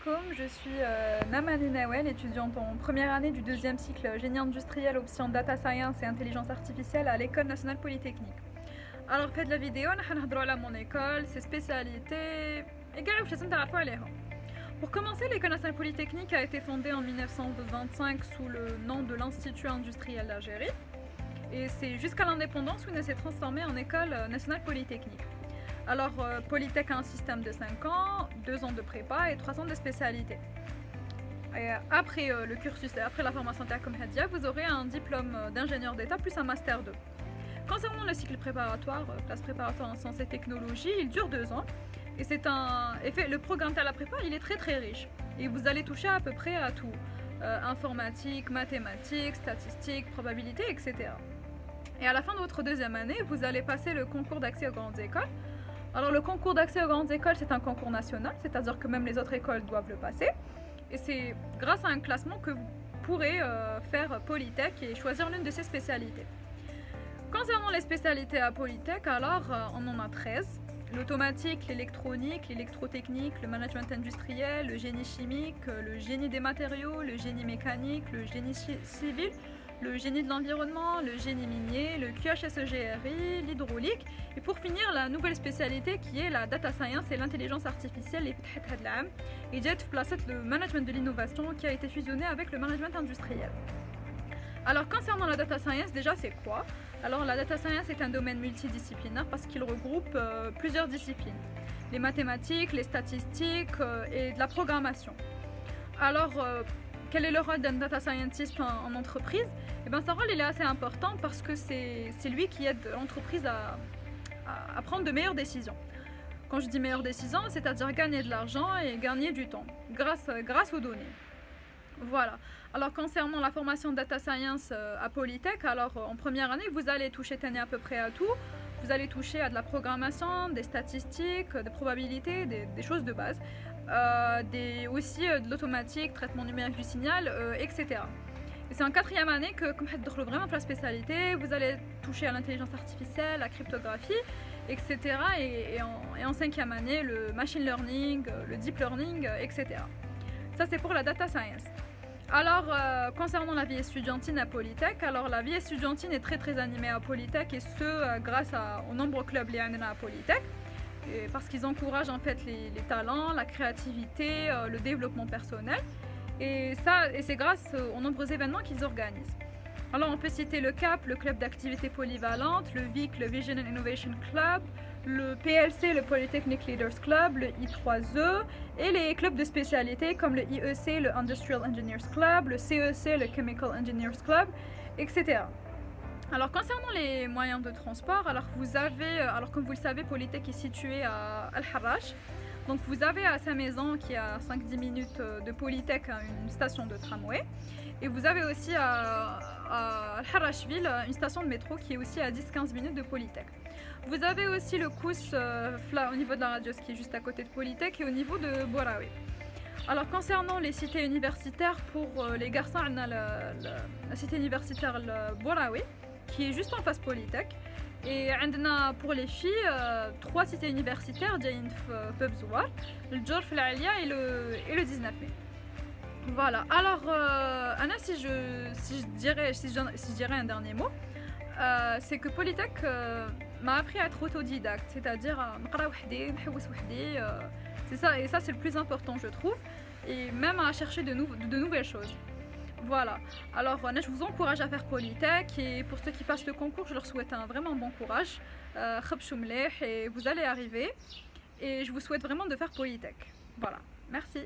alaikum, je suis Namani Nawel, étudiante en première année du deuxième cycle génie industriel option data science et intelligence artificielle à l'école nationale polytechnique. Alors faites la vidéo, on va parler de mon école, ses spécialités et pour commencer, l'école nationale polytechnique a été fondée en 1925 sous le nom de l'Institut industriel d'Algérie et c'est jusqu'à l'indépendance où elle s'est transformée en école nationale polytechnique. Alors, Polytech a un système de 5 ans, 2 ans de prépa et 3 ans de spécialité. Et après le cursus et après la formation comme Hadia, vous aurez un diplôme d'ingénieur d'État plus un master 2. Concernant le cycle préparatoire, classe préparatoire en sciences et technologies, il dure 2 ans. Et le programme à la prépa, il est très riche. Et vous allez toucher à peu près à tout. Informatique, mathématiques, statistiques, probabilité, etc. Et à la fin de votre deuxième année, vous allez passer le concours d'accès aux grandes écoles. Alors le concours d'accès aux grandes écoles, c'est un concours national, c'est-à-dire que même les autres écoles doivent le passer. Et c'est grâce à un classement que vous pourrez faire Polytech et choisir l'une de ses spécialités. Concernant les spécialités à Polytech, alors on en a 13. L'automatique, l'électronique, l'électrotechnique, le management industriel, le génie chimique, le génie des matériaux, le génie mécanique, le génie civil, le génie de l'environnement, le génie minier, le QHSE-GRI, l'hydraulique et pour finir la nouvelle spécialité qui est la data science et l'intelligence artificielle et le management de l'innovation qui a été fusionné avec le management industriel. Alors concernant la data science, déjà c'est quoi? Alors la data science est un domaine multidisciplinaire parce qu'il regroupe plusieurs disciplines. Les mathématiques, les statistiques et de la programmation. Alors quel est le rôle d'un data scientist en entreprise? Eh bien, son rôle il est assez important parce que c'est lui qui aide l'entreprise à prendre de meilleures décisions. Quand je dis meilleures décisions, c'est-à-dire gagner de l'argent et gagner du temps grâce aux données. Voilà. Alors concernant la formation data science à Polytech, alors en première année, vous allez toucher à peu près à tout. Vous allez toucher à de la programmation, des statistiques, des probabilités, des choses de base. Aussi de l'automatique, traitement numérique du signal, etc. Et c'est en quatrième année que, comme vous vraiment pour la spécialité, vous allez toucher à l'intelligence artificielle, la cryptographie, etc. Et en cinquième année, le machine learning, le deep learning, etc. Ça c'est pour la data science. Alors, concernant la vie estudiantine à Polytech, alors la vie estudiantine est très animée à Polytech et ce grâce aux nombreux clubs liés à Polytech. Parce qu'ils encouragent en fait les talents, la créativité, le développement personnel et c'est grâce aux nombreux événements qu'ils organisent. Alors on peut citer le CAP, le club d'activités polyvalentes, le VIC, le Vision and Innovation Club, le PLC, le Polytechnic Leaders Club, le I3E et les clubs de spécialité comme le IEC, le Industrial Engineers Club, le CEC, le Chemical Engineers Club, etc. Alors concernant les moyens de transport, alors comme vous le savez, Polytech est situé à Al-Harrach. Donc vous avez à Saint-Maison qui est à 5-10 minutes de Polytech une station de tramway. Et vous avez aussi à Al-Harrachville une station de métro qui est aussi à 10-15 minutes de Polytech. Vous avez aussi le COUS au niveau de la radio qui est juste à côté de Polytech et au niveau de Boraoui. Alors concernant les cités universitaires, pour les garçons, on a la cité universitaire Boraoui qui est juste en face Polytech. Et pour les filles, 3 cités universitaires, Pebzouar, le Djorf l'Alia et le 19 mai. Voilà, alors Anna, si je dirais un dernier mot, c'est que Polytech m'a appris à être autodidacte, c'est-à-dire à c'est ça, et ça c'est le plus important je trouve, et même à chercher de nouvelles choses. Voilà, alors je vous encourage à faire Polytech et pour ceux qui passent le concours, je leur souhaite un vraiment bon courage. Et vous allez arriver et je vous souhaite vraiment de faire Polytech. Voilà, merci.